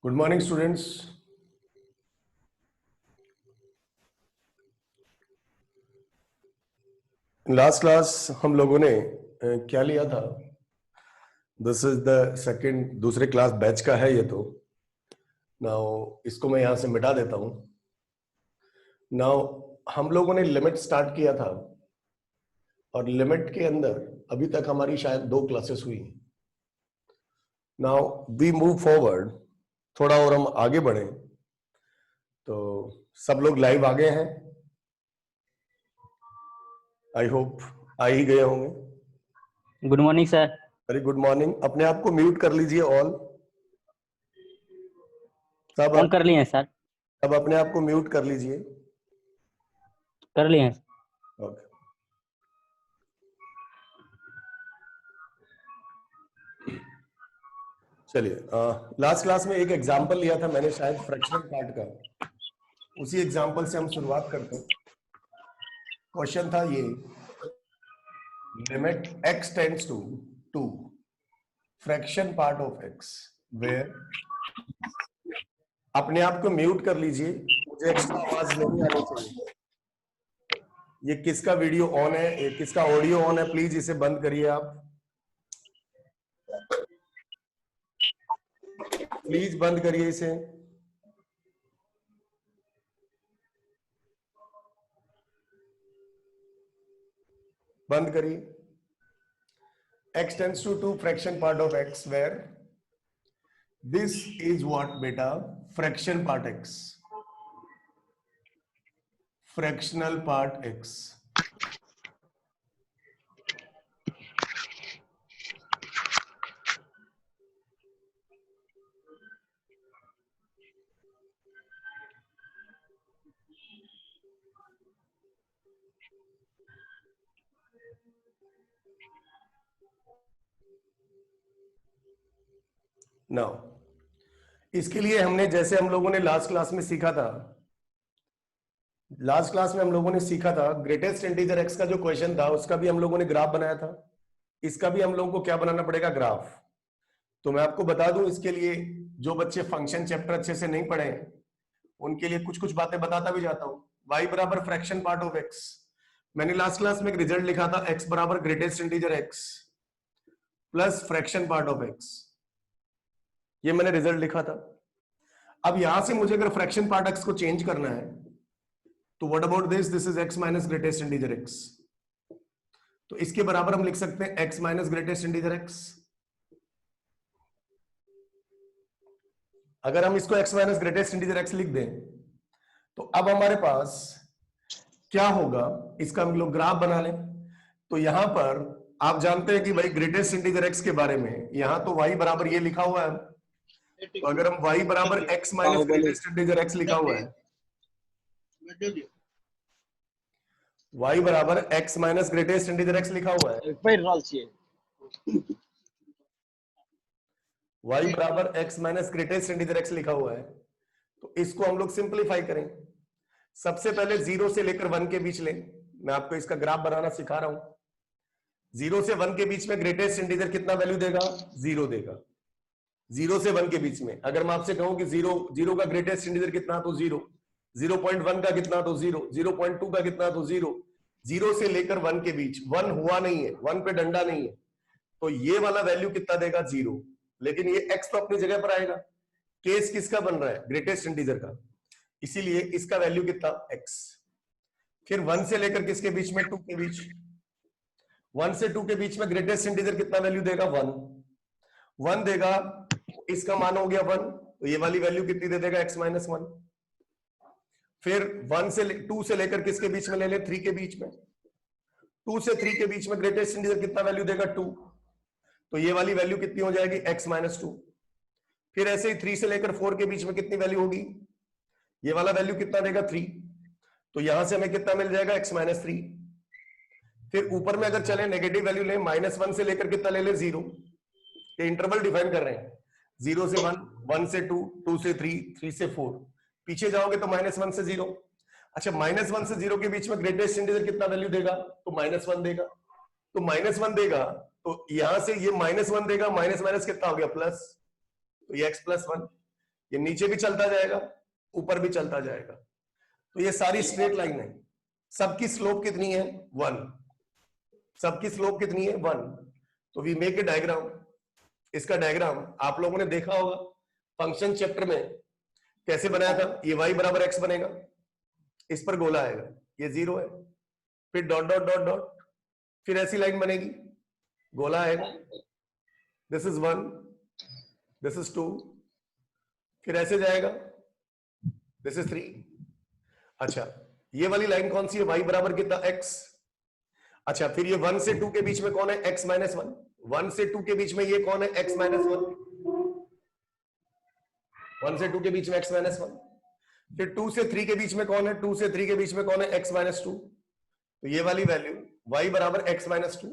Good morning students. Last class हम लोगों ने क्या लिया था? दिस इज द सेकंड, दूसरे क्लास बैच का है ये। तो नाउ इसको मैं यहां से मिटा देता हूं। नाउ हम लोगों ने लिमिट स्टार्ट किया था और लिमिट के अंदर अभी तक हमारी शायद 2 क्लासेस हुई। नाउ वी मूव फॉरवर्ड, थोड़ा और हम आगे बढ़े। तो सब लोग लाइव आ गए हैं? आई होप आ ही गए होंगे। Good morning sir. Very good morning. अपने आप को म्यूट कर लीजिए ऑल। सब ऑन कर लिए हैं सर। अब अपने आप को म्यूट कर लीजिए। कर लिए हैं। ओके। चलिए, लास्ट क्लास में एक एग्जांपल लिया था मैंने, शायद फ्रैक्शनल पार्ट का। उसी एग्जांपल से हम शुरुआत करते हैं। क्वेश्चन था ये, limit x tends to 2 fraction part of x where, अपने आप को म्यूट कर लीजिए, मुझे एक्स्ट्रा आवाज नहीं आनी चाहिए। ये किसका वीडियो ऑन है, ये किसका ऑडियो ऑन है, प्लीज इसे बंद करिए आप। प्लीज बंद करिए इसे। बंद करिए। x tends to 2 fraction part of x where this is what beta fraction part x, fractional part x. Now इसके लिए हमने, जैसे हम लोगों ने लास्ट क्लास में सीखा था, ग्रेटेस्ट इंटीजर एक्स का जो क्वेश्चन था उसका भी हम लोगों ने ग्राफ बनाया था। इसका भी हम लोगों को क्या बनाना पड़ेगा? ग्राफ। तो मैं आपको बता दूं, इसके लिए जो बच्चे फंक्शन चैप्टर अच्छे से नहीं पढ़े उनके लिए कुछ कुछ बातें बताता भी जाता हूं। y बराबर फ्रैक्शन पार्ट ऑफ x, मैंने लास्ट क्लास में एक रिजल्ट लिखा था, x बराबर greatest integer x plus fraction part of x, ये मैंने रिजल्ट लिखा था। अब यहां से मुझे अगर फ्रैक्शन पार्ट x को चेंज करना है तो what about this is x minus greatest integer x। तो इसके बराबर हम लिख सकते हैं x minus greatest integer x। अगर हम इसको x minus greatest integer x लिख दें तो अब हमारे पास क्या होगा, इसका हम लोग ग्राफ बना लें। तो यहां पर आप जानते हैं कि भाई ग्रेटेस्ट इंटीजर x के बारे में यहां तो y बराबर ये लिखा हुआ है। तो अगर हम y बराबर x minus greatest integer x लिखा हुआ है, y बराबर x minus greatest integer x लिखा हुआ है, y बराबर x minus greatest integer x लिखा हुआ है। तो इसको हम लोग सिंपलीफाई करें। सबसे पहले 0 से लेकर 1 के बीच लें। मैं आपको इसका ग्राफ बनाना सिखा रहा हूं। 0 से 1 के बीच में ग्रेटेस्ट इंटीजर कितना वैल्यू देगा? 0 देगा। 0 से 1 के बीच में अगर मैं आपसे कहूं कि 0 का ग्रेटेस्ट इंटीजर कितना, तो 0। 0.1 का कितना, तो 0। 0.2 का कितना, तो 0। 0 से लेकर 1 के बीच 1 हुआ नहीं है, 1 पे डंडा नहीं है, तो ये वाला वैल्यू कितना देगा? 0। लेकिन ये x तो अपनी जगह पर आएगा। केस किसका बन रहा है? ग्रेटेस्ट इंटीजर का, इसीलिए इसका वैल्यू कितना? x। फिर 1 से लेकर किसके बीच में? 2 के बीच। 1 से 2 के बीच में ग्रेटेस्ट इंटीजर कितना वैल्यू देगा? 1। 1 देगा, इसका मान हो गया 1, तो ये वाली वैल्यू कितनी दे देगा? x minus 1। फिर 2 से लेकर किसके बीच में ले ले? 3 के बीच में। 2 से 3 के बीच में ग्रेटेस्ट इंटीजर कितना वैल्यू देगा? 2। तो ये वाली वैल्यू कितनी हो जाएगी x माइनस 2। फिर ऐसे ही 3 से लेकर 4 के बीच में कितनी वैल्यू होगी, ये वाला वैल्यू कितना देगा 3, तो यहां से हमें कितना मिल जाएगा x माइनस 3। फिर ऊपर में अगर चले नेगेटिव वैल्यू ले, -1 से लेकर कितना ले ले 0, ये इंटरवल डिफाइन कर रहे हैं, 0 से 1, 1 से 2, 2 से 3, 3 से 4, पीछे जाओगे तो -1 से 0। अच्छा, -1 से 0 के बीच में ग्रेटेस्ट इंटीजर कितना वैल्यू देगा, तो -1 देगा, तो -1 देगा, तो यहां से ये -1 देगा, माइनस माइनस कितना हो गया प्लस, तो ये x प्लस 1, ये नीचे भी चलता जाएगा ऊपर भी चलता जाएगा, तो ये सारी स्ट्रेट लाइन है, सबकी स्लोप कितनी है 1, सबकी स्लोप कितनी है 1। तो वी मेक ए डायग्राम, इसका डायग्राम आप लोगों ने देखा होगा फंक्शन चैप्टर में कैसे बनाया था, ये y बराबर x बनेगा, इस पर गोला आएगा, ये 0 है, फिर डॉट डॉट डॉट डॉट, फिर ऐसी लाइन बनेगी, गोला आएगा, दिस इज 1, दिस इज 2, फिर ऐसे जाएगा, दिस इज 3। अच्छा, ये वाली लाइन कौन सी है, y बराबर कितना x। अच्छा, फिर ये 1 से 2 के बीच में कौन है x माइनस 1, 1 से 2 के बीच में ये कौन है x माइनस 1, 1 से 2 के बीच में x माइनस 1। फिर 2 से 3 के बीच में कौन है, 2 से 3 के बीच में कौन है x माइनस 2, तो ये वाली वैल्यू y बराबर x माइनस 2।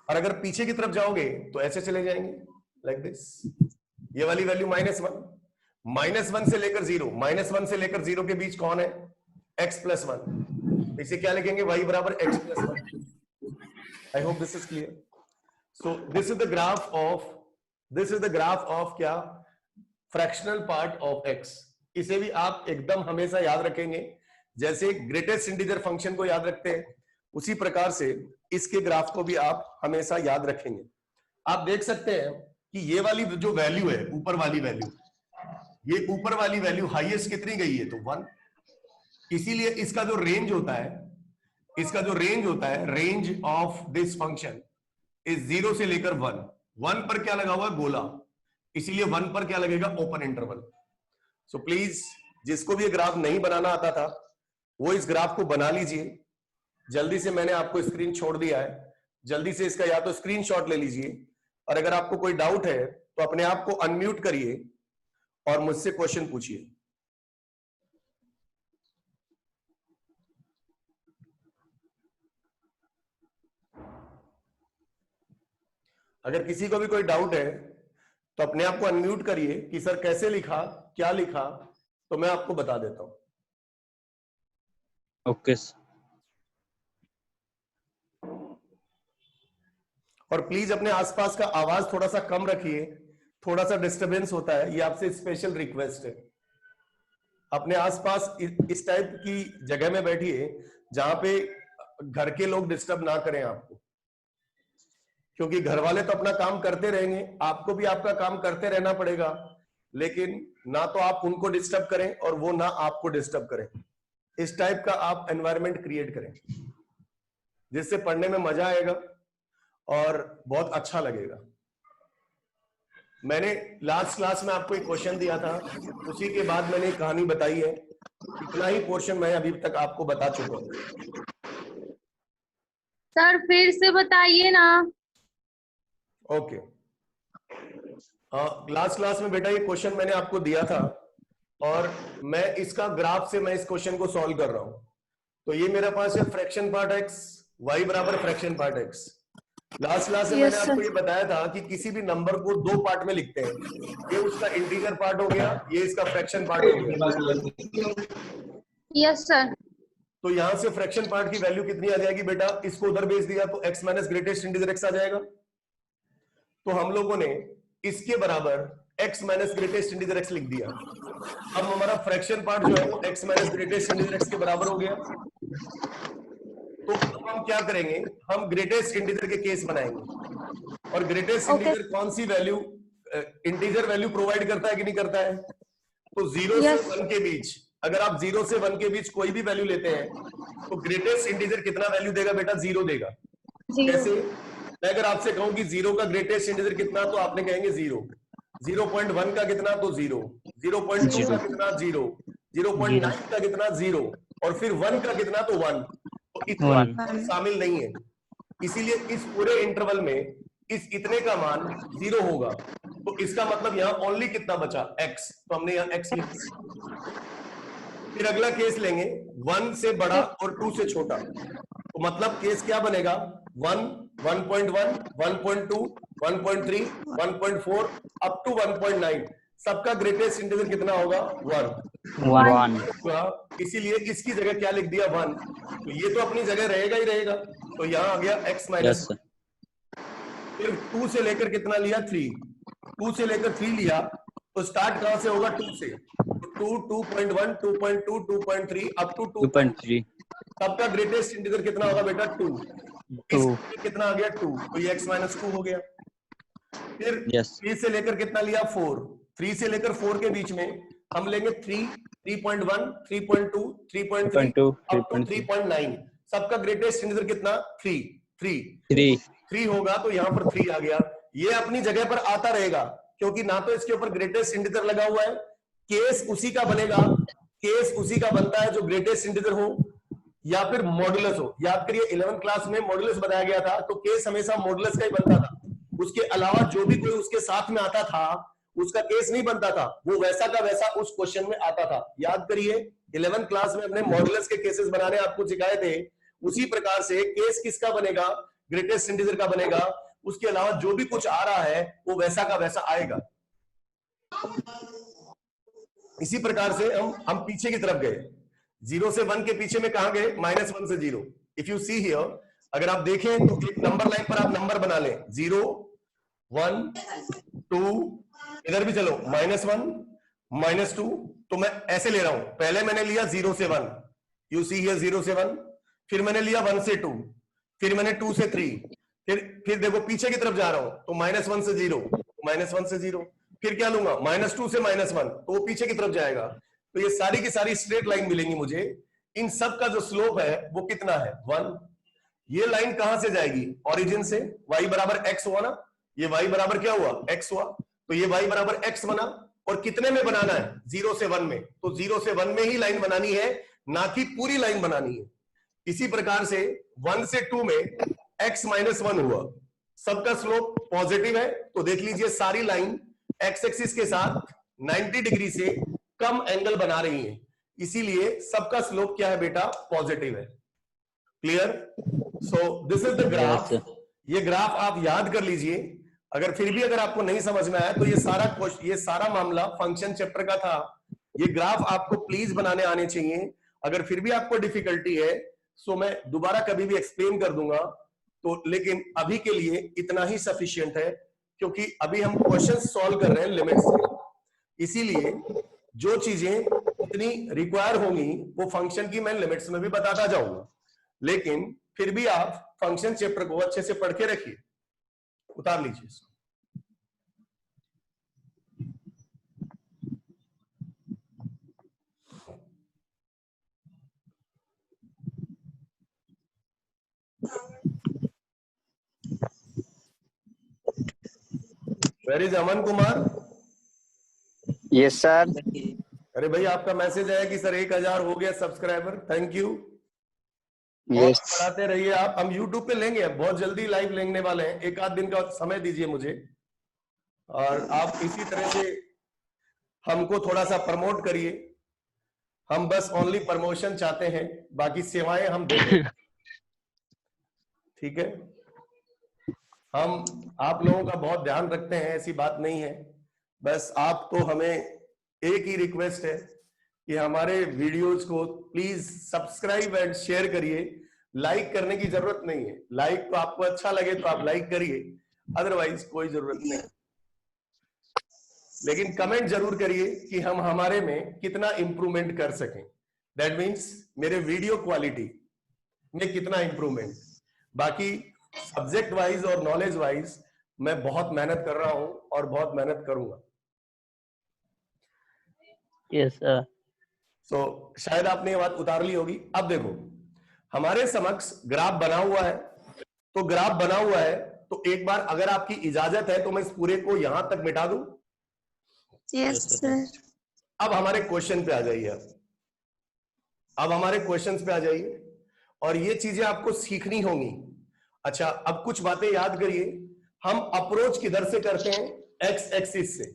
और अगर पीछे की तरफ जाओगे तो ऐसे चले जाएंगे लाइक दिस, ये वाली वैल्यू -1, -1 से लेकर 0, -1 से लेकर 0 के बीच कौन है x प्लस 1, इसे क्या लिखेंगे y बराबर x plus 1। I hope this is clear. So this is the graph of क्या, फ्रैक्शनल पार्ट ऑफ x। इसे भी आप एकदम हमेशा याद रखेंगे, जैसे ग्रेटेस्ट इंटीजर फंक्शन को याद रखते हैं उसी प्रकार से इसके ग्राफ को भी आप हमेशा याद रखेंगे। आप देख सकते हैं कि ये वाली जो वैल्यू है, ऊपर वाली वैल्यू, ये ऊपर वाली वैल्यू हाईएस्ट कितनी गई है, तो 1। इसीलिए इसका जो रेंज होता है, इसका जो रेंज होता है, range of this function is 0 से लेकर 1। 1 पर क्या लगा हुआ है, गोला, इसीलिए 1 पर क्या लगेगा, ओपन इंटरवल। सो प्लीज, जिसको भी ये ग्राफ नहीं बनाना आता था वो इस ग्राफ को बना लीजिए। जल्दी से मैंने आपको स्क्रीन छोड़ दिया है, जल्दी से इसका या तो स्क्रीनशॉट ले लीजिए, और अगर आपको कोई डाउट है तो अपने आप को अनम्यूट करिए और मुझसे क्वेश्चन पूछिए। अगर किसी को भी कोई डाउट है तो अपने आप को अनम्यूट करिए कि सर कैसे लिखा, क्या लिखा, तो मैं आपको बता देता हूं। ओके। और प्लीज अपने आसपास का आवाज थोड़ा सा कम रखिए, थोड़ा सा डिस्टरबेंस होता है, ये आपसे स्पेशल रिक्वेस्ट है। अपने आसपास इस टाइप की जगह में बैठिए जहां पे घर के लोग डिस्टर्ब ना करें आपको, क्योंकि घर वाले तो अपना काम करते रहेंगे, आपको भी आपका काम करते रहना पड़ेगा, लेकिन ना तो आप उनको डिस्टर्ब करें और वो ना आपको डिस्टर्ब करें। इस टाइप का आप एनवायरनमेंट क्रिएट करें जिससे पढ़ने में मजा आएगा और बहुत अच्छा लगेगा। मैंने लास्ट क्लास में आपको एक क्वेश्चन दिया था, उसी के बाद मैंने एक कहानी बताई है। इतना ही पोर्शन मैं अभी तक आपको बता चुका हूं। सर फिर से बताइए ना। ओके, लास्ट क्लास में बेटा ये क्वेश्चन मैंने आपको दिया था और मैं इसका ग्राफ से मैं इस क्वेश्चन को सॉल्व कर रहा हूं। तो ये मेरे पास है फ्रैक्शन पार्ट x, y बराबर fraction part x। Last class में मैंने आपको ये बताया था कि किसी भी नंबर को दो पार्ट में लिखते हैं, ये उसका इंटीजर पार्ट हो गया, ये इसका फ्रैक्शन पार्ट हो गया। Yes sir. तो यहां से फ्रैक्शन पार्ट की वैल्यू कितनी आ जाएगी बेटा, इसको उधर भेज दिया तो x minus greatest integer x आ जाएगा। तो हम लोगों ने इसके बराबर x minus greatest integer x लिख दिया। अब हमारा फ्रैक्शन पार्ट जो है वो x minus greatest integer x के बराबर हो गया। तो अब हम क्या करेंगे, हम ग्रेटेस्ट इंटीजर के केस बनाएंगे। और ग्रेटेस्ट इंटीजर कौन सी वैल्यू, इंटीजर वैल्यू प्रोवाइड करता है कि नहीं करता है। तो 0 से 1 के बीच, अगर आप 0 से 1 के बीच कोई भी वैल्यू लेते हैं तो ग्रेटेस्ट इंटीजर कितना वैल्यू देगा बेटा, 0 देगा। कैसे, मैं अगर आपसे कहूं कि 0 का ग्रेटेस्ट इंटीजर कितना, तो आपने कहेंगे 0। 0.1 का कितना, तो 0। 0.2 का कितना, 0। 0.9 का कितना, 0। और फिर 1 का कितना, तो 1। तो इतना शामिल नहीं है। इसीलिए इस पूरे इंटरवल में इस इतने का मान 0 होगा, तो इसका मतलब यहां ओनली कितना बचा, x, तो हमने यहां x लिख दिया। फिर अगला केस लेंगे 1 से बड़ा और 2 से छोटा, तो मतलब केस क्या बनेगा, 1, 1.1, 1.2, 1.3, 1.4 अप टू 1.9, सबका ग्रेटेस्ट इंटीजर कितना होगा, 1 1 होगा। इसीलिए इसकी जगह क्या लिख दिया, 1, तो ये तो अपनी जगह रहेगा ही रहेगा, तो यहां आ गया x माइनस। फिर 2 से लेकर कितना लिया, 3, 2 से लेकर 3 लिया, तो स्टार्ट कहां से होगा, 2 से, तो 2, 2.1, 2.2, 2.3 अप टू 2.3, सबका ग्रेटेस्ट इंटीजर कितना होगा बेटा, 2, इसमें कितना आ गया, 2, तो ये x माइनस 2 हो गया। फिर 3 से लेकर कितना लिया, 4, 3 से लेकर 4 के बीच में हम लेंगे 3, 3.1, 3.2, 3.3 अप टू 3.9, सबका ग्रेटेस्ट इंटीजर कितना, 3 होगा, तो यहां पर 3 आ गया। ये अपनी जगह पर आता रहेगा, क्योंकि ना तो इसके ऊपर ग्रेटेस्ट इंटीजर लगा हुआ है, केस उसी का बनेगा, केस उसी का बनता है जो ग्रेटेस्ट इंटीजर हो या फिर मॉडुलस हो। याद करिए 11th क्लास में मॉडुलस बताया गया था, तो केस हमेशा मॉडुलस का ही बनता था, उसके अलावा जो भी कोई उसके साथ में आता था उसका केस नहीं बनता था, वो वैसा का वैसा उस क्वेश्चन में आता था। याद करिए 11th क्लास में हमने मॉडुलस के केसेस बनाने आपको सिखाए थे, उसी प्रकार से केस किसका बनेगा, ग्रेटेस्ट इंटीजर का बनेगा, उसके अलावा जो भी कुछ आ रहा है वो वैसा का वैसा आएगा। इसी प्रकार से हम पीछे की तरफ गए, 0 से 1 के पीछे में कहां गए, -1 से 0। इफ यू सी हियर, अगर आप देखें तो एक नंबर लाइन पर आप नंबर बना लें, 0, 1, 2, इधर भी चलो, -1, -2, तो मैं ऐसे ले रहा हूं, पहले मैंने लिया 0 से 1, यू सी हियर 0 से 1, फिर मैंने लिया 1 से 2, फिर मैंने 2 से 3, फिर देखो पीछे की तरफ जा रहा हूं, तो -1 से 0, -1 से 0, फिर क्या लूंगा, -2 से -1, तो वो पीछे की तरफ जाएगा, तो ये सारी की सारी स्ट्रेट लाइन मिलेंगी मुझे। इन सब का जो स्लोप है वो कितना है, 1। ये लाइन कहां से जाएगी, ओरिजिन से, y बराबर x हुआ ना, ये y बराबर क्या हुआ, x हुआ, तो ये y बराबर x बना, और कितने में बनाना है, 0 से 1 में, तो 0 से 1 में ही लाइन बनानी है, ना कि पूरी लाइन बनानी है। इसी प्रकार से 1 से 2 में x -1 हुआ, सबका स्लोप पॉजिटिव है, तो देख लीजिए सारी लाइन x एक्सिस के साथ 90 डिग्री से कम एंगल बना रही है, इसीलिए सबका स्लोप क्या है बेटा, पॉजिटिव है। Clear? So this is the graph. ये ग्राफ आप याद कर लीजिए, अगर फिर भी अगर आपको नहीं समझ में आया तो ये सारा मामला फंक्शन चैप्टर का था, ये ग्राफ आपको प्लीज बनाने आने चाहिए। अगर फिर भी आपको डिफिकल्टी है सो मैं दोबारा कभी भी एक्सप्लेन कर दूंगा, तो लेकिन अभी के लिए इतना ही सफिशिएंट है, क्योंकि अभी हम क्वेश्चन सॉल्व कर रहे हैं लिमिट्स के, इसीलिए जो चीजें इतनी रिक्वायर होंगी वो फंक्शन की मैं लिमिट्स में भी बताता जाऊंगा, लेकिन फिर भी आप फंक्शन चैप्टर को अच्छे से पढ़ के रखिए। उतार लीजिए इसको। Where is Aman Kumar? Yes sir. अरे भाई आपका मैसेज आया कि सर 1000 हो गया सब्सक्राइबर, थैंक यू। यस पढ़ाते रहिए आप, हम YouTube पे लेंगे, बहुत जल्दी लाइव लेने वाले हैं, एक आध दिन का समय दीजिए मुझे, और आप इसी तरह से हमको थोड़ा सा प्रमोट करिए। हम बस ओनली प्रमोशन चाहते हैं, बाकी सेवाएं हम देंगे, ठीक है? हम आप लोगों का बहुत ध्यान रखते हैं, ऐसी बात नहीं है, बस आप तो हमें एक ही रिक्वेस्ट है कि हमारे वीडियोज को प्लीज सब्सक्राइब एंड शेयर करिए। लाइक करने की जरूरत नहीं है, लाइक तो आपको अच्छा लगे तो आप लाइक करिए, अदरवाइज कोई जरूरत नहीं, लेकिन कमेंट जरूर करिए कि हम हमारे में कितना इंप्रूवमेंट कर सकें। दैट मीन्स मेरे वीडियो क्वालिटी में कितना इंप्रूवमेंट। बाकी सब्जेक्ट वाइज और नॉलेज वाइज मैं बहुत मेहनत कर रहा हूं और बहुत मेहनत करूंगा। Yes sir. सो शायद आपने ये बात उतार ली होगी। अब देखो हमारे समक्ष ग्राफ बना हुआ है, तो ग्राफ बना हुआ है तो एक बार अगर आपकी इजाजत है तो मैं इस पूरे को यहां तक मिटा दूं। Yes sir. अब हमारे क्वेश्चन पे आ जाइए, अब हमारे क्वेश्चंस पे आ जाइए, और ये चीजें आपको सीखनी होंगी। अच्छा अब कुछ बातें याद करिए, हम अप्रोच किधर से करते हैं? एक्स एक्सिस से।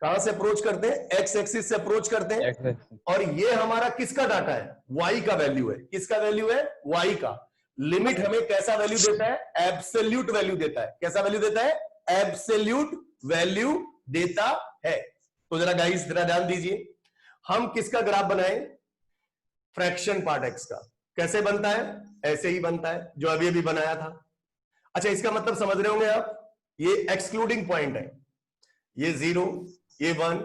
कहां से अप्रोच करते हैं? एक्स एक्सिस से अप्रोच करते हैं। और ये हमारा किसका डाटा है? वाई का वैल्यू है। किसका वैल्यू है? वाई का। लिमिट हमें कैसा वैल्यू देता है? एब्सोल्यूट वैल्यू देता है। कैसा वैल्यू देता है? एब्सोल्यूट वैल्यू देता है। तो जरा गाइस जरा ध्यान दीजिए, हम किसका ग्राफ बनाएं? फ्रैक्शन पार्ट एक्स का। कैसे बनता है? ऐसे ही बनता है जो अभी अभी बनाया था। अच्छा, इसका मतलब समझ रहे होंगे आप, ये एक्सक्लूडिंग पॉइंट है, ये 0, ये 1,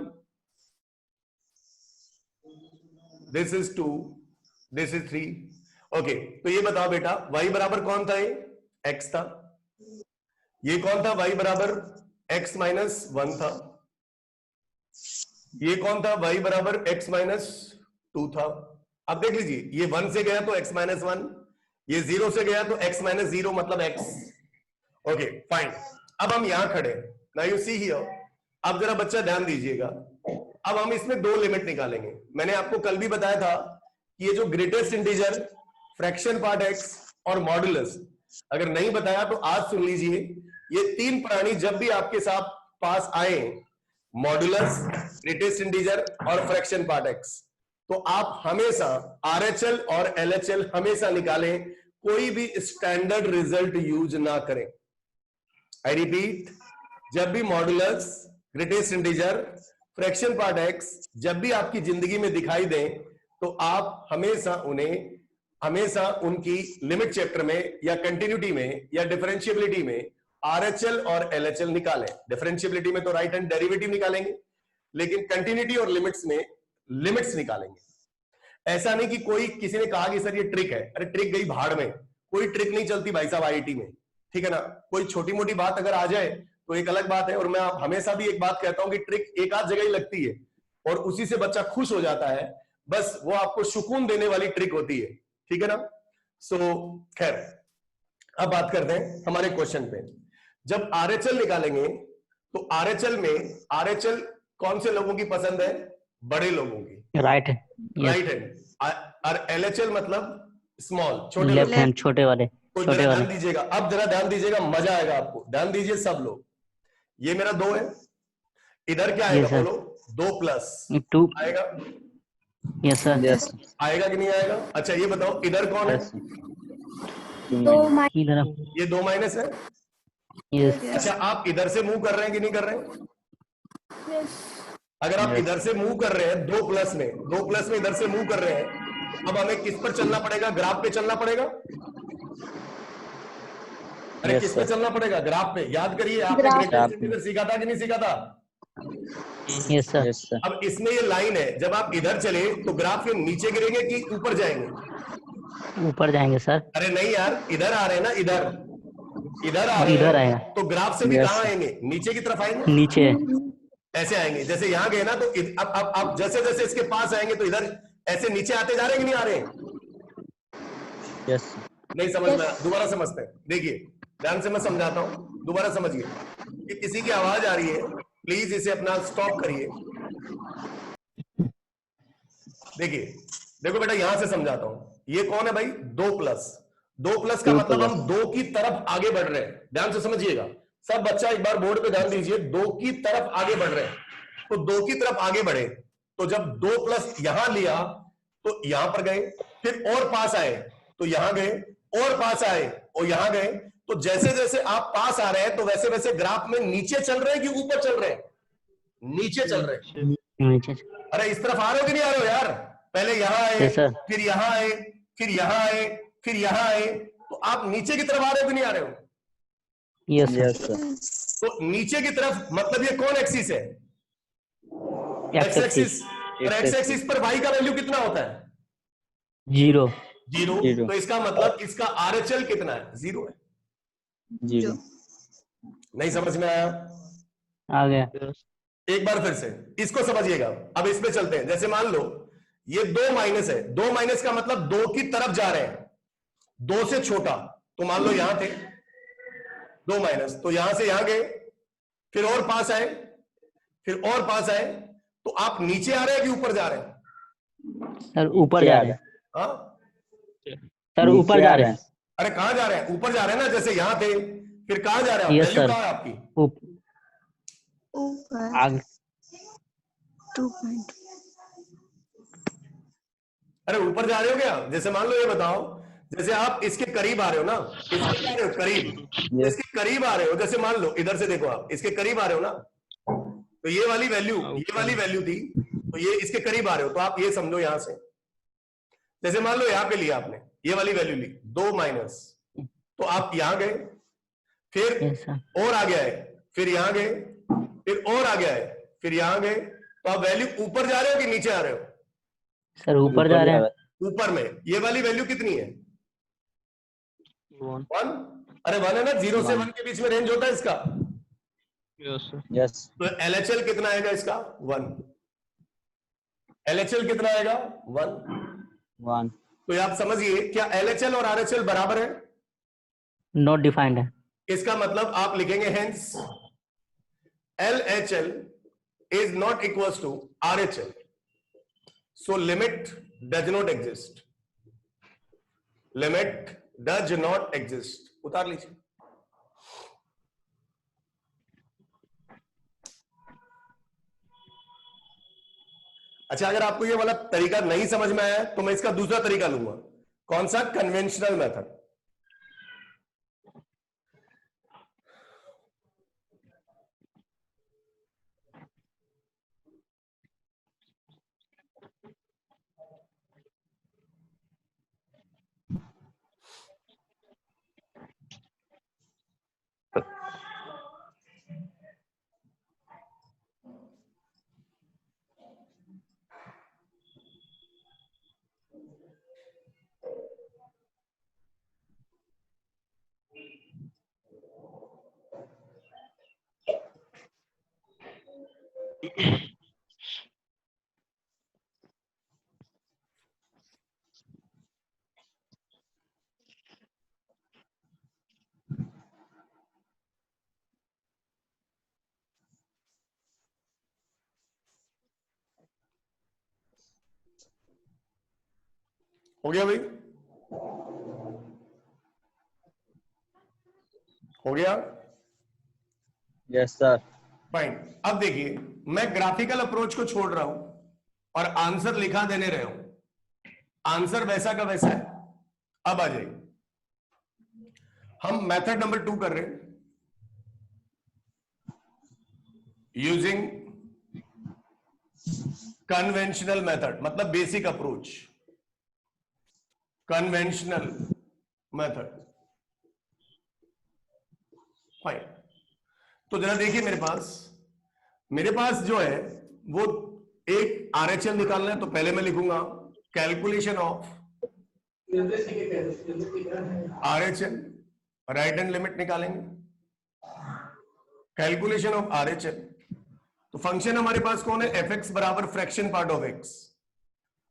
this is 2, this is 3। Okay, तो ये बताओ बेटा, y बराबर कौन था? ये x था। ये कौन था? y बराबर x माइनस 1 था। ये कौन था? y बराबर x माइनस 2 था। अब देख लीजिए, ये 1 से गया तो x माइनस 1, ये 0 से गया तो x माइनस 0 मतलब x। Okay fine. अब हम यहां खड़े, नाउ यू सी हियर। अब जरा बच्चा ध्यान दीजिएगा, अब हम इसमें दो लिमिट निकालेंगे। मैंने आपको कल भी बताया था कि ये जो greatest integer, fraction part x और मॉडुलस, अगर नहीं बताया तो आज सुन लीजिए। ये तीन प्राणी जब भी आपके साथ पास आए, मॉडुलस, ग्रेटेस्ट इंटीजर और फ्रैक्शन पार्ट एक्स, तो आप हमेशा आरएचएल और एलएचएल हमेशा निकालें, कोई भी स्टैंडर्ड रिजल्ट यूज ना करें। आई रिपीट, जब भी modulus, greatest integer, fraction part x जब भी आपकी जिंदगी में दिखाई दें, तो आप हमेशा उनकी लिमिट चैप्टर में या कंटिन्यूटी में या डिफरेंशियबिलिटी में आरएचएल और एलएचएल निकालें। डिफरेंशियबिलिटी में तो राइट हैंड डेरिवेटिव निकालेंगे, लेकिन कंटिन्यूटी और लिमिट्स में लिमिट्स निकालेंगे। ऐसा नहीं कि कोई किसी ने कहा कि सर ये ट्रिक है, अरे ट्रिक गई भाड़ में, कोई ट्रिक नहीं चलती भाई साहब आईआईटी में, ठीक है ना। कोई छोटी मोटी बात अगर आ जाए तो एक अलग बात है, और मैं हमेशा भी एक बात कहता हूं कि ट्रिक एक आध जगह ही लगती है और उसी से बच्चा खुश हो जाता है, बस वो आपको सुकून देने वाली ट्रिक होती है, ठीक है ना। सो खैर, अब बात करते हैं हमारे क्वेश्चन पे। जब आरएचएल निकालेंगे तो आरएचएल कौन से लोगों की पसंद है? बड़े लोगों की, राइट राइट हैंड। और एलएचएल मतलब स्मॉल, छोटे लेफ्ट हैंड, छोटे वाले, तो छोटे जरा वाले। ध्यान दीजिएगा, अब जरा ध्यान दीजिएगा, मजा आएगा आपको। ध्यान दीजिए सब लोग, ये मेरा 2 है, इधर क्या आएगा? Yes, sir. बोलो, 2 प्लस 2। आएगा, यस सर। Yes. आएगा कि नहीं आएगा? अच्छा ये बताओ, इधर कौन है? यस Two इधर। ये 2 माइनस है। यस अच्छा, आप इधर से मूव कर रहे हैं कि नहीं कर रहे हैं? अगर आप Yes. इधर से मूव कर रहे हैं 2 प्लस में इधर से मूव कर रहे हैं, अब हमें किस पर चलना पड़ेगा? ग्राफ पे चलना पड़ेगा। अरे Yes, किस पे sir. चलना पड़ेगा? ग्राफ पे। याद करिए, आपने ग्राफ ग्रेटेस्ट इंटीजर सीखा था कि नहीं सीखा था? Yes sir. Yes, sir. अब इसमें ये लाइन है, जब आप इधर चले तो ग्राफ के नीचे गिरेंगे कि ऊपर जाएंगे? ऊपर जाएंगे सर। अरे नहीं यार, इधर आ रहे हैं ना, इधर आ रहे इधर हैं, आएगा। तो ग्राफ से भी Yes, कहां sir. आएंगे? नीचे की तरफ आएंगे, नीचे। ऐसे आएंगे। जैसे यहां गए ना, तो अब आप जैसे जैसे इसके पास आएंगे तो इधर ऐसे नीचे आते जा रहे हैं कि नहीं आ रहे हैं? Yes. नहीं समझ में? दोबारा समझते हैं, देखिए ध्यान से मैं समझाता हूं, दोबारा समझिए। कि किसी की आवाज आ रही है, प्लीज इसे अपना स्टॉप करिए। देखिए, देखो बेटा, यहां से समझाता हूं। ये कौन है भाई? 2 प्लस का 2 मतलब हम plus. 2 की तरफ आगे बढ़ रहे हैं। ध्यान से समझिएगा सब बच्चा, एक बार बोर्ड पे ध्यान दीजिए। 2 की तरफ आगे बढ़ रहे हैं, तो 2 की तरफ आगे बढ़े, तो जब 2 प्लस यहां लिया तो यहां पर गए, फिर और पास आए तो यहां गए, और पास आए और यहां गए। तो जैसे जैसे आप पास आ रहे हैं तो वैसे वैसे ग्राफ में नीचे चल रहे हैं कि ऊपर चल रहे हैं? नीचे चल रहे हैं। नीचे। अरे इस तरफ आ रहे हो कि नहीं आ रहे हो यार? पहले यहां आए, Yes, sir. फिर यहां आए, फिर यहां आए, फिर यहां आए, तो आप नीचे की तरफ आ रहे हो कि नहीं आ रहे हो? Yes Yes, sir. sir. तो नीचे की तरफ मतलब ये कौन एक्सिस है? X axis. और एक्स एक्सिस पर वाई का वैल्यू कितना होता है? 0। 0। Zero. तो इसका मतलब इसका आरएचएल कितना है? 0 है। 0. नहीं समझ में आया? आ गया। एक बार फिर से इसको समझिएगा। अब इसमें चलते हैं। जैसे मान लो ये 2 माइनस है, 2 माइनस का मतलब 2 की तरफ जा रहे हैं, 2 से छोटा। तो मान लो यहां थे 2 माइनस, तो यहां से यहां गए, फिर और पास आए, फिर और पास आए, तो आप नीचे आ रहे हैं कि ऊपर जा रहे हैं? सर ऊपर जा रहे हैं। हाँ सर ऊपर जा रहे हैं। अरे कहां जा रहे हैं? ऊपर जा रहे हैं ना। जैसे यहां थे, फिर कहां जा रहे हो? Yes, value sir. कहां है आपकी? ऊपर आगे 2.5 अरे ऊपर जा रहे हो क्या? जैसे मान लो ये बताओ, जैसे आप इसके करीब आ रहे हो ना, इसके जा रहे हो करीब, तो इसके करीब आ रहे हो, जैसे मान लो इधर से देखो आप इसके करीब आ रहे हो ना, तो ये वाली वैल्यू थी, तो ये इसके करीब आ रहे हो, तो आप ये समझो यहां से, जैसे मान लो यहां पे लिया आपने, ये वाली वैल्यू ली 2 माइनस, तो आप यहां गए, फिर Yes, sir. और आ गया है, फिर यहां गए, फिर और आ गया है, फिर यहां गए, तो आप वैल्यू ऊपर जा रहे हो कि नीचे आ रहे हो? सर ऊपर जा रहे हैं. ऊपर में। ये वाली वैल्यू कितनी है? 1। अरे 1 है ना, 0 से 1 के बीच में रेंज होता है इसका। यस तो LHL कितना आएगा इसका? 1। LHL कितना आएगा? 1। 1 तो ये आप समझिए, क्या LHL और RHL बराबर है? नॉट डिफाइंड है. इसका मतलब आप लिखेंगे hence LHL is not equals to RHL. So limit does not exist. Limit does not exist. उतार लीजिए। अच्छा, अगर आपको ये वाला तरीका नहीं समझ में आया तो मैं इसका दूसरा तरीका लूंगा। कौन सा? Conventional method. हो गया भाई? हो गया? Yes sir fine. अब देखिए, मैं ग्राफिकल अप्रोच को छोड़ रहा हूं और आंसर लिखा देने रहे हूं। आंसर वैसा का वैसा है। अब आ जाइए, हम मेथड नंबर 2 कर रहे हैं, यूजिंग कन्वेंशनल मेथड, मतलब basic approach. Conventional method. Fine. तो जरा देखिए, मेरे पास जो है वो एक RHL निकालना है, तो पहले मैं लिखूंगा calculation of RHL, right hand limit निकालेंगे। कैलकुलेशन ऑफ RHL, तो फंक्शन हमारे पास कौन है? fx बराबर फ्रैक्शन पार्ट ऑफ x।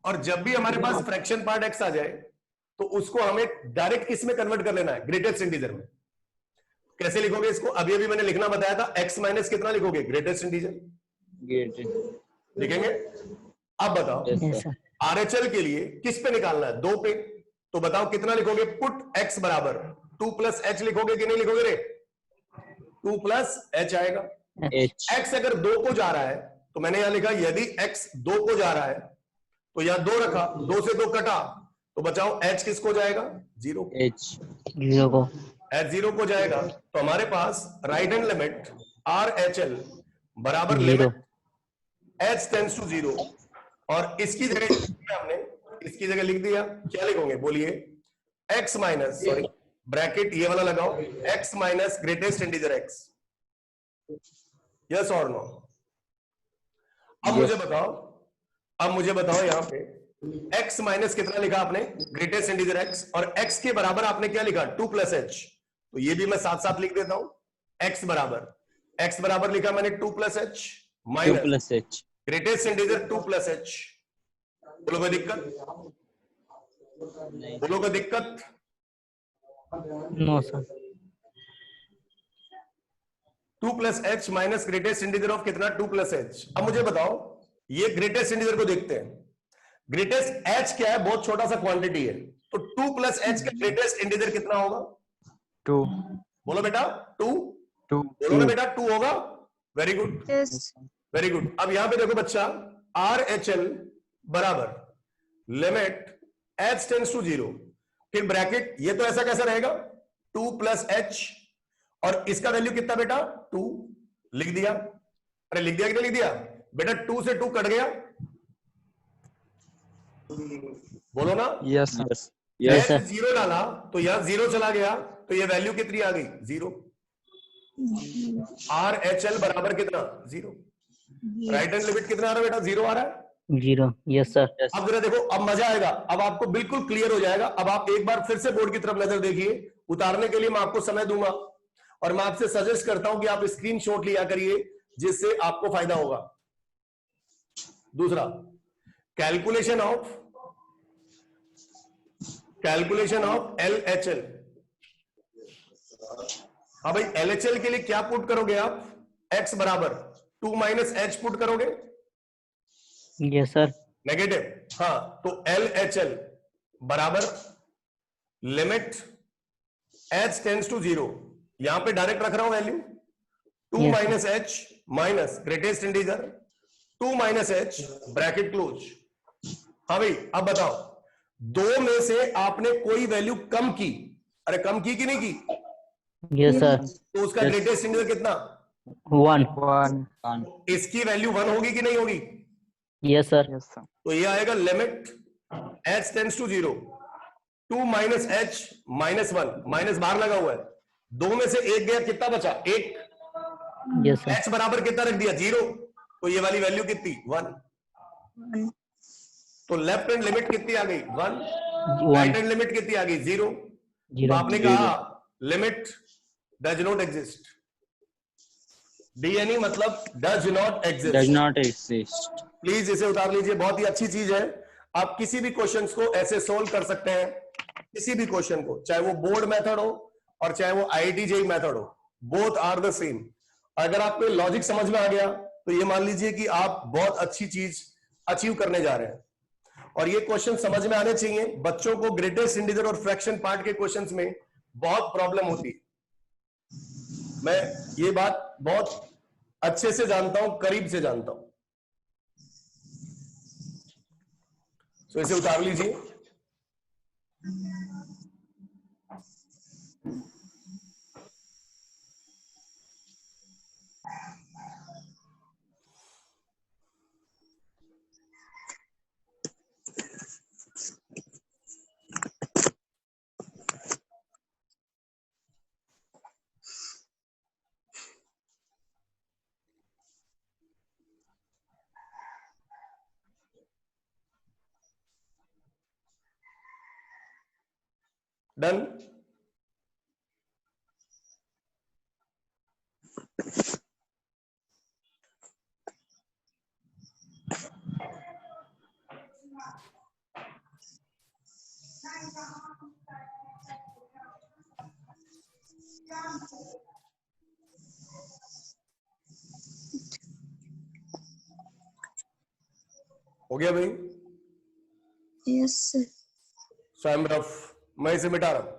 और जब भी हमारे पास फ्रैक्शन पार्ट x आ जाए तो उसको हमें डायरेक्ट किस में कन्वर्ट कर लेना है? ग्रेटेस्ट इंटीजर में। कैसे लिखोगे इसको? अभी अभी मैंने लिखना बताया था, x माइनस कितना लिखोगे? ग्रेटेस्ट इंटीजर लिखेंगे। अब बताओ, Yes, sir. RHL के लिए किस पे निकालना है? 2 पे। तो बताओ कितना लिखोगे? पुट x बराबर 2 प्लस h लिखोगे कि नहीं लिखोगे रे? 2 प्लस h आएगा। एच x अगर 2 को जा रहा है तो मैंने यहां लिखा यदि x 2 को जा रहा है तो यहां 2 रखा, 2 से 2 कटा, तो बचाओ h किसको जाएगा? 0। एच 0 को. h 0 को जाएगा, तो हमारे पास राइट हैंड लिमिट RHL बराबर 0. Limit h tends to 0। और इसकी जगह लिख दिया। क्या लिखोगे? बोलिए। x माइनस, सॉरी ब्रैकेट ये वाला लगाओ, x minus greatest integer x। Yes और नो? अब मुझे बताओ यहां पे x माइनस कितना लिखा आपने? Greatest integer x। और x के बराबर आपने क्या लिखा? 2 प्लस h। तो ये भी मैं साथ साथ लिख देता हूं। x बराबर लिखा मैंने 2 plus h 2 minus plus h greatest integer 2 plus h। बोलो कोई दिक्कत? बोलो कोई दिक्कत? No sir. 2 plus h minus greatest integer of कितना? 2 प्लस एच। अब मुझे बताओ, ये ग्रेटेस्ट इंटीजर को देखते हैं। ग्रेटेस्ट एच क्या है? बहुत छोटा सा क्वांटिटी है। तो 2 प्लस एच का ग्रेटेस्ट इंटीजर कितना होगा? 2 बोलो बेटा 2, 2 बोलो ना बेटा 2 होगा। Very good, Yes. Very good. अब यहां पे देखो बच्चा, आर एच एल बराबर लिमिट एच टेंस टू 0, फिर ब्रैकेट, ये तो ऐसा कैसा रहेगा 2 प्लस एच, और इसका वैल्यू कितना बेटा 2, लिख दिया। अरे लिख दिया कि नहीं लिख दिया बेटा, 2 से 2 कट गया, बोलो ना। yes sir Yes. Yes, Yes. sir. H 0 डाला तो यहां 0 चला गया, तो ये वैल्यू कितनी आ गई 0। आर एच एल बराबर कितना 0। राइट हैंड लिमिट कितना आ रहा है बेटा 0 आ रहा है। 0. Yes, sir. Yes. अब जरा देखो, अब मजा आएगा, अब आपको बिल्कुल क्लियर हो जाएगा। अब आप एक बार फिर से बोर्ड की तरफ नजर देखिए, उतारने के लिए मैं आपको समय दूंगा, और मैं आपसे सजेस्ट करता हूं कि आप स्क्रीनशॉट लिया करिए, जिससे आपको फायदा होगा। दूसरा, कैलकुलेशन ऑफ LHL। हाँ भाई, LHL के लिए क्या पुट करोगे आप, x बराबर 2 माइनस एच पुट करोगे, Yes, sir. नेगेटिव। हाँ, तो LHL बराबर लिमिट h टेंस टू 0, यहां पे डायरेक्ट रख रहा हूं value 2 Yes, minus h minus greatest integer 2 minus H bracket close. हाँ भाई, अब बताओ, दो में से आपने कोई वैल्यू कम की, अरे कम की कि नहीं की, Yes, sir. तो उसका Yes. ग्रेटेस्ट इंटीजर कितना, 1. 1 One. इसकी वैल्यू 1 होगी कि नहीं होगी, Yes, sir. yes sir तो ये आएगा limit h tends to 0 2 minus h minus 1, minus बाहर लगा हुआ है, दो में से एक गया, कितना बचा 1, Yes, sir. h बराबर कितना रख दिया 0, तो ये वाली वैल्यू कितनी 1, तो लेफ्ट हैंड लिमिट कितनी आ गई 1, राइट 1. हैंड लिमिट कितनी आ गई 0। तो 0. आपने कहा limit does not exist, DNE मतलब does not Does exist. not exist. Please इसे उतार लीजिए, बहुत ही अच्छी चीज है। आप किसी भी क्वेश्चंस को ऐसे सोल्व कर सकते हैं, किसी भी क्वेश्चन को, चाहे वो बोर्ड मेथड हो और चाहे वो आईआईटी जेईई मेथड हो, बोथ आर द सेम। अगर आपको लॉजिक समझ में आ गया तो ये मान लीजिए कि आप बहुत अच्छी चीज अचीव करने जा रहे हैं। और ये क्वेश्चन समझ में आने चाहिए। बच्चों को ग्रेटेस्ट इंटीजर और फ्रैक्शन पार्ट के क्वेश्चंस में बहुत प्रॉब्लम होती है, मैं ये बात बहुत अच्छे से जानता हूं, करीब से जानता हूं। तो इसे उतार लीजिए। डन। हो गया भाई, Yes, sir. So I M rough, मैं इसे मिटा रहा हूं।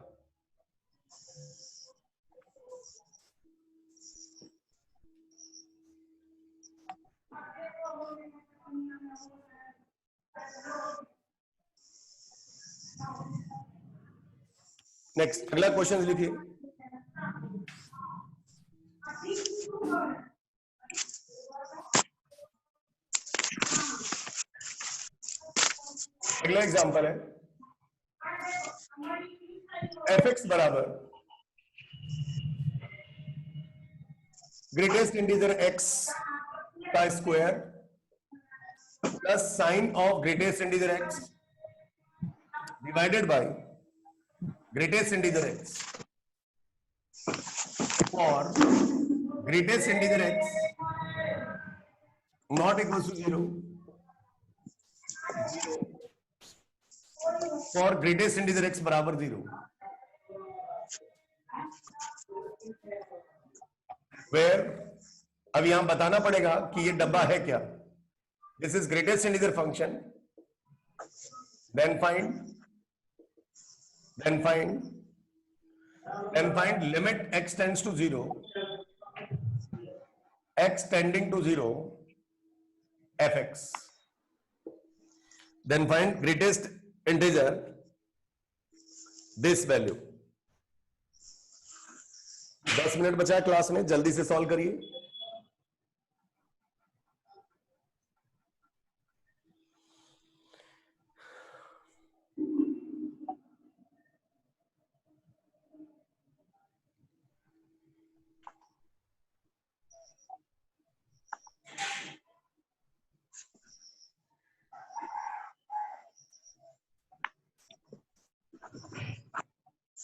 नेक्स्ट, अगला क्वेश्चन लिखिए। अगला एग्जांपल है f(x) बराबर ग्रेटेस्ट इंटीजर x का square plus sine of greatest integer x divided by greatest integer x for greatest integer x not equal to 0 for greatest integer x बराबर 0, वेयर अब यहां बताना पड़ेगा कि ये डब्बा है क्या। This is greatest integer function, then find Then find limit x tends to 0, x tending to 0, fx. Then find greatest integer, this value. 10 minute बचा है क्लास में, जल्दी से सॉल्व करिए।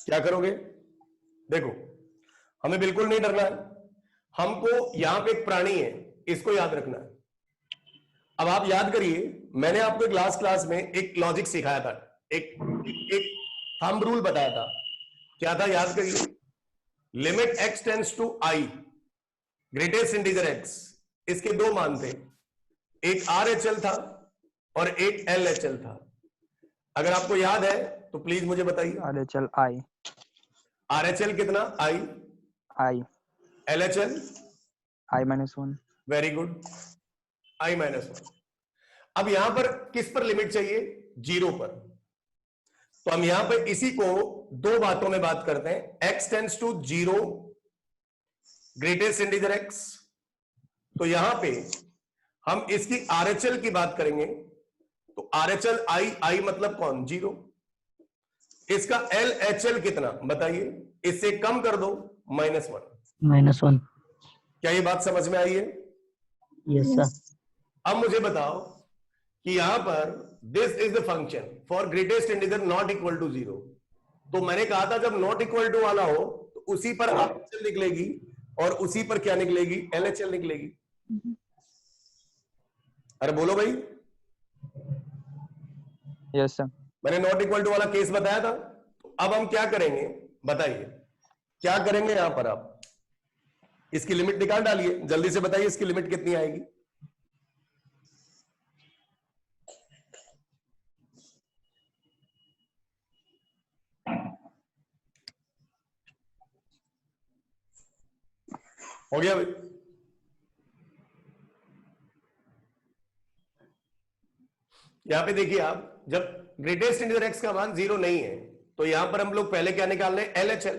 क्या करोगे? देखो, हमें बिल्कुल नहीं डरना है। हमको यहां पे एक प्राणी है, इसको याद रखना है। अब आप याद करिए, मैंने आपको एक लास्ट क्लास में एक लॉजिक सिखाया था, एक थंब रूल बताया था। क्या था? याद करिए, limit x tends to i, greatest integer x, इसके दो मान थे, एक RHL था और एक LHL था। अगर आपको याद है तो प्लीज मुझे बताइए। RHL I, RHL कितना? I, LHL I-1, very good, I-1। अब यहां पर किस पर लिमिट चाहिए? 0 पर। तो हम यहां पर इसी को दो बातों में बात करते हैं। x tends to 0, greatest integer x। तो यहां पे हम इसकी RHL की बात करेंगे, तो RHL I मतलब कौन? 0। इसका LHL कितना बताइए? इससे कम कर दो, -1। -1। क्या ये बात समझ में आई है? Yes, sir. अब मुझे बताओ कि यहां पर this is the function for greatest integer not equal to 0। तो मैंने कहा था जब नॉट इक्वल टू वाला हो तो उसी पर RHL निकलेगी और उसी पर क्या निकलेगी? LHL निकलेगी। अरे बोलो भाई। yes sir, मैंने नॉट इक्वल टू वाला केस बताया था। तो अब हम क्या करेंगे बताइए, क्या करेंगे? यहां पर आप इसकी लिमिट निकाल डालिए, जल्दी से बताइए इसकी लिमिट कितनी आएगी? हो गया भाई? यहां पे देखिए आप, जब ग्रेटेस्ट इंटीजर x का मान 0 नहीं है तो यहां पर हम लोग पहले क्या निकाल रहे हैं? LHL।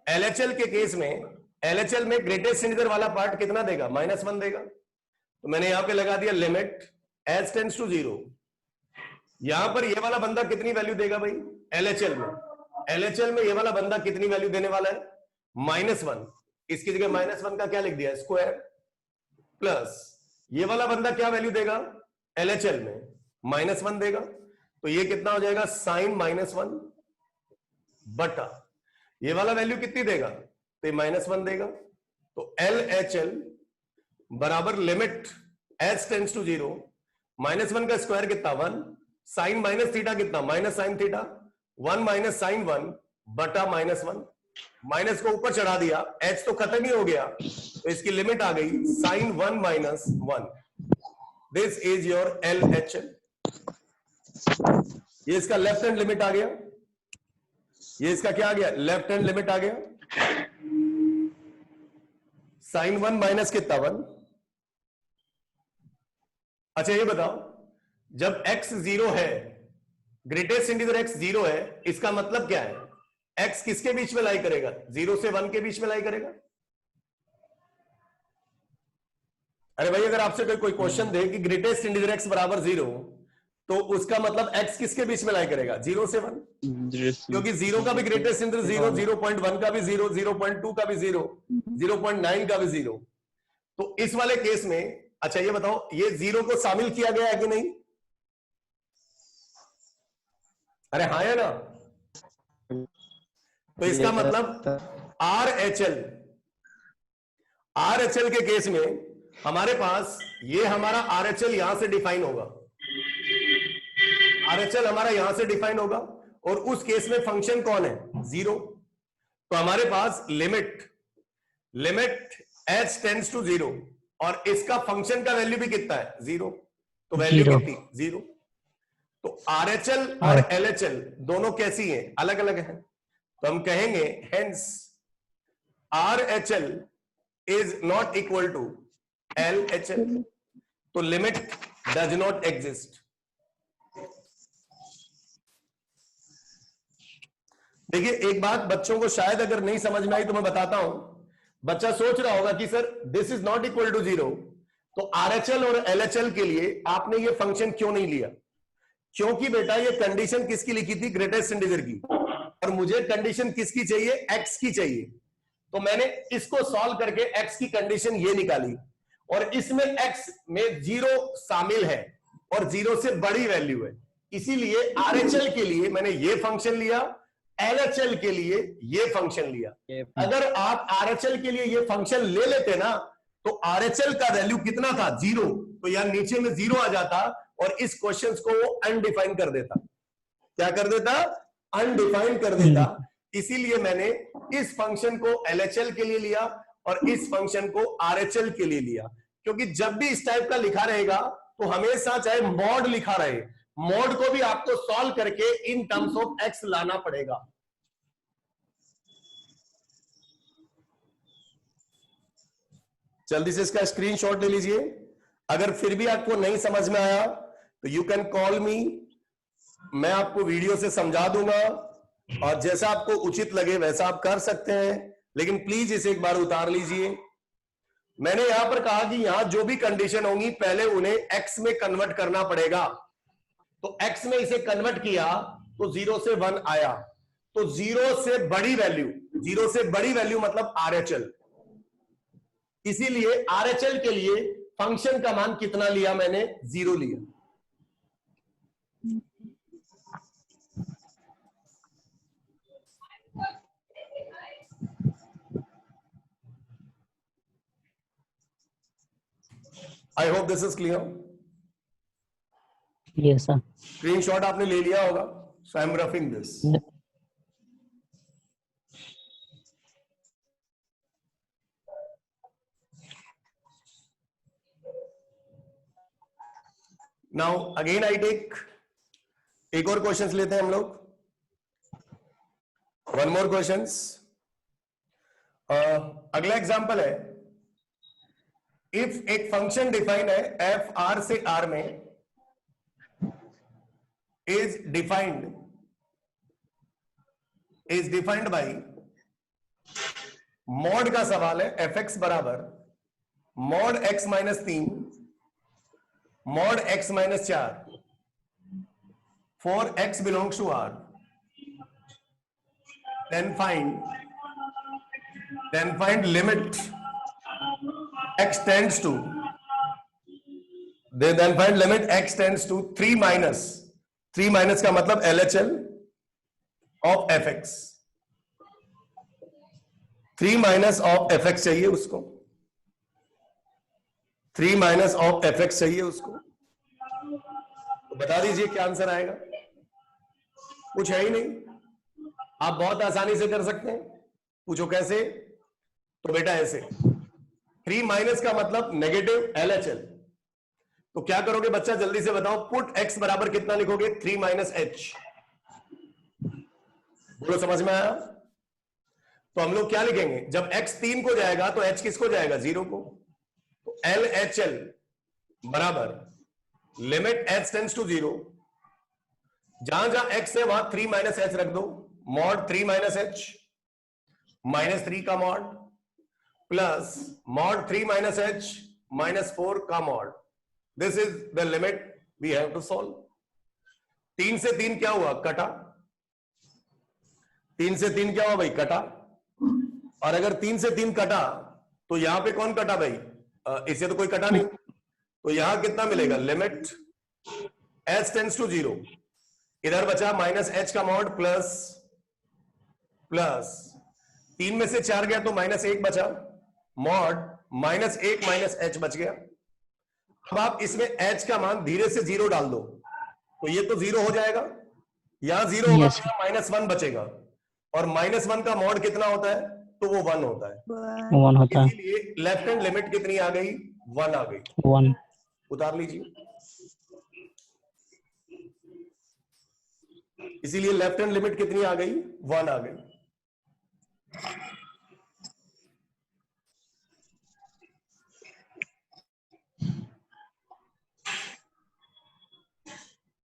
LHL के केस में, LHL में ग्रेटेस्ट इंटीजर वाला पार्ट कितना देगा? -1 देगा। तो मैंने यहां पे लगा दिया लिमिट h टेंड्स टू 0। यहां पर ये वाला बंदा कितनी वैल्यू देगा भाई? LHL में, LHL में ये वाला बंदा कितनी वैल्यू देने वाला है? -1। इसकी जगह -1 का क्या लिख दिया? स्क्वायर। प्लस ये वाला बंदा क्या वैल्यू देगा? LHL में -1 देगा। तो ये कितना हो जाएगा? sin -1 बटा ये वाला वैल्यू कितनी देगा? तो -1 देगा। तो LHL बराबर लिमिट h टेंड्स टू 0, -1 का स्क्वायर कितना? 1, sin माइनस थीटा कितना? -sin थीटा, 1 - sin 1 बटा -1। माइनस को ऊपर चढ़ा दिया, h तो खत्म ही हो गया, तो इसकी लिमिट आ गई sin 1 - 1। This is your LHL। ये इसका लेफ्ट हैंड लिमिट आ गया, ये इसका क्या आ गया? लेफ्ट हैंड लिमिट आ गया। sin 1 माइनस कितना? 1। अच्छा ये बताओ, जब x 0 है, ग्रेटेस्ट इंटीजर x 0 है, इसका मतलब क्या है? x किसके बीच में लाई करेगा? 0 से 1 के बीच में लाई करेगा। अरे भाई, अगर आपसे कोई क्वेश्चन दे कि ग्रेटेस्ट इंटीजर x बराबर 0, तो उसका मतलब x किसके बीच में लाई करेगा? 0 से 1। क्योंकि 0 का भी ग्रेटेस्ट इंटीजर 0, 0.1 का भी 0, 0.2 का भी 0, 0.9 का भी 0। तो इस वाले केस में, अच्छा ये बताओ, ये 0 को शामिल किया गया है कि नहीं? अरे हाँ है ना? तो इसका मतलब RHL के केस में हमारे पास ये हमारा RHL यहां से डिफाइन होगा, RHL हमारा यहां से डिफाइन होगा, और उस केस में फंक्शन कौन है? 0। तो हमारे पास लिमिट h टेंड्स टू 0, और इसका फंक्शन का वैल्यू भी कितना है? 0। तो वैल्यू कितनी? 0। तो RHL और LHL दोनों कैसी हैं? अलग अलग हैं। तो हम कहेंगे hence RHL is not equal to LHL, तो लिमिट डज नॉट एग्जिस्ट। देखिए एक बात बच्चों को शायद अगर नहीं समझ में आई तो मैं बताता हूं। बच्चा सोच रहा होगा कि sir this is not equal to 0, तो RHL और LHL के लिए आपने ये फंक्शन क्यों नहीं लिया? क्योंकि बेटा ये कंडीशन किसकी लिखी थी? ग्रेटेस्ट इंटीजर की, और मुझे कंडीशन किसकी चाहिए? X की चाहिए। तो मैंने इसको सॉल्व करके X की कंडीशन ये निकाली, और इसमें X में 0 शामिल है और 0 से बड़ी वैल्यू है, इसीलिए RHL के लिए मैंने ये फंक्शन लिया, LHL के लिए ये फंक्शन लिया। अगर आप RHL के लिए ये फंक्शन ले लेते ना तो RHL का वैल्यू कितना था? 0, तो यार नीचे में 0 आ जाता और इस क्वेश्चन को वो अनडिफाइन कर देता। क्या कर देता? अनडिफाइन कर देता। इसीलिए मैंने इस फंक्शन को LHL के लिए लिया और इस फंक्शन को RHL के लिए लिया, क्योंकि जब भी इस टाइप का लिखा रहेगा तो हमेशा चाहे मॉड लिखा रहे, मॉड को भी आपको सॉल्व करके इन टर्म्स ऑफ X लाना पड़ेगा। जल्दी से इसका स्क्रीनशॉट ले लीजिए। अगर फिर भी आपको नहीं समझ में आया तो यू कैन कॉल मी, मैं आपको वीडियो से समझा दूंगा, और जैसा आपको उचित लगे वैसा आप कर सकते हैं, लेकिन प्लीज इसे एक बार उतार लीजिए। मैंने यहां पर कहा कि यहां जो भी कंडीशन होंगी पहले उन्हें X में कन्वर्ट करना पड़ेगा। तो X में इसे कन्वर्ट किया तो 0 से 1 आया, तो 0 से बड़ी वैल्यू, 0 से बड़ी वैल्यू मतलब RHL। इसीलिए RHL के लिए फंक्शन का मान कितना लिया मैंने? 0 लिया। I hope this is clear. Yes, sir. Screenshot आपने ले लिया होगा, so I am roughing this. Now again I take, एक और क्वेश्चंस लेते हैं हम लोग, वन मोर क्वेश्चंस। अगला एग्जांपल है, इफ एक फंक्शन डिफाइन है f R से R में, is defined by, मॉड का सवाल है, fx बराबर mod x minus 3 mod x minus 4 for x belongs to R, then find limit x tends to, then find limit x tends to 3 minus का मतलब LHL of fx, 3 minus of fx चाहिए उसको, 3 minus of fx चाहिए उसको। तो बता दीजिए क्या आंसर आएगा? कुछ है ही नहीं, आप बहुत आसानी से कर सकते हैं। पूछो कैसे? तो बेटा ऐसे, 3 माइनस का मतलब नेगेटिव LHL, तो क्या करोगे बच्चा? जल्दी से बताओ। पुट x बराबर कितना लिखोगे? 3 माइनस h। बोलो समझ में आया? तो हम लोग क्या लिखेंगे? जब x 3 को जाएगा तो h किसको जाएगा? 0 को। तो LHL बराबर लिमिट h टेंड्स टू 0, जहां जहां x है वहां 3 माइनस h रख दो, मॉड 3 माइनस h माइनस 3 का mod plus mod 3 minus h minus 4 का mod. This is the limit we have to solve. 3 से 3 क्या हुआ? कटा। 3 से 3 क्या हुआ भाई? कटा। और अगर 3 से 3 कटा तो यहां पे कौन कटा भाई? इसे तो कोई कटा नहीं, तो यहां कितना मिलेगा? लिमिट h टेंड्स टू 0, इधर बचा माइनस h का मॉड प्लस 3 में से 4 गया तो माइनस 1 बचा, मॉड माइनस 1 माइनस h बच गया। अब आप इसमें h का मान धीरे से 0 डाल दो, तो ये तो 0 हो जाएगा, यहां 0 होगा, Yes. माइनस 1 बचेगा, और माइनस 1 का मॉड कितना होता है? तो वो 1 होता है। 1 होता है। इसीलिए लेफ्ट हैंड लिमिट कितनी आ गई? 1 आ गई। 1। उतार लीजिए। इसीलिए लेफ्ट हैंड लिमिट कितनी आ गई? 1 आ गई। है।